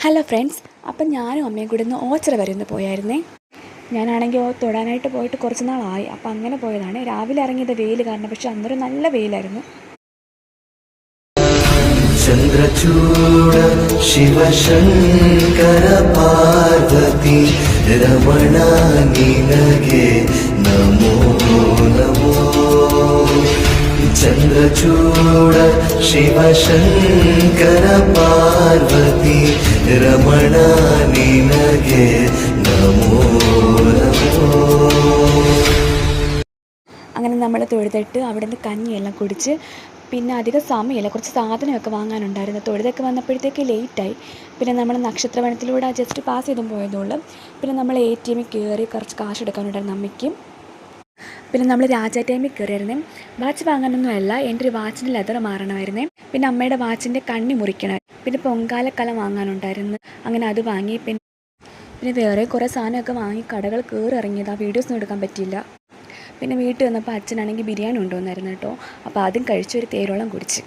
Hello friends, അപ്പം ഞാനും അമ്മയും കൂടി ഒന്ന് ഓച്ചിറ വരെ ഒന്ന് പോയായിരുന്നേ. ഞാനാണെങ്കിൽ തൊടാനായിട്ട് പോയിട്ട് കുറച്ച് നാളായി. അപ്പം അങ്ങനെ പോയതാണ്. രാവിലെ ഇറങ്ങിയത് വെയിൽ കാരണം, പക്ഷെ അന്നൊരു നല്ല വെയിലായിരുന്നു. ചന്ദ്രചൂഡ ശിവശങ്കര പാർവതി രമണ നിനഗേ നമോ നമോ. ചന്ദ്രചൂഡ ശിവശങ്കര പാർവതി രമണ നിനഗേ നമോ നമോ. അങ്ങനെ നമ്മൾ തൊഴുതിട്ട് അവിടെ നിന്ന് കഞ്ഞിയെല്ലാം കുടിച്ച്, പിന്നെ അധികം സമയമില്ല, കുറച്ച് സാധനമൊക്കെ വാങ്ങാനുണ്ടായിരുന്നു. തൊഴുതൊക്കെ വന്നപ്പോഴത്തേക്ക് ലേറ്റായി. പിന്നെ നമ്മൾ നക്ഷത്രവനത്തിലൂടെ ജസ്റ്റ് പാസ് ചെയ്തും പോയതുള്ളൂ. പിന്നെ നമ്മൾ ATM കയറി കുറച്ച് കാശ് എടുക്കാനുണ്ടായിരുന്നു അമ്മയ്ക്കും. പിന്നെ നമ്മൾ രാജാ കയറിയായിരുന്നേ. വാച്ച് വാങ്ങാനൊന്നും അല്ല, എൻ്റെ ഒരു വാച്ചിൻ്റെ ലെതർ മാറണമായിരുന്നേ. പിന്നെ അമ്മയുടെ വാച്ചിൻ്റെ കണ്ണി മുറിക്കണം. പിന്നെ പൊങ്കാലക്കല വാങ്ങാനുണ്ടായിരുന്നു. അങ്ങനെ അത് വാങ്ങി. പിന്നെ വേറെ കുറേ സാധനമൊക്കെ വാങ്ങി കടകൾ കയറി ഇറങ്ങിയത്. ആ വീഡിയോസൊന്നും എടുക്കാൻ പറ്റിയില്ല. പിന്നെ വീട്ടിൽ വന്നപ്പോൾ അച്ഛനാണെങ്കിൽ ബിരിയാണി കൊണ്ടുവന്നായിരുന്നു കേട്ടോ. അപ്പോൾ അതും കഴിച്ച് ഒരു തേരോളം കുടിച്ച്.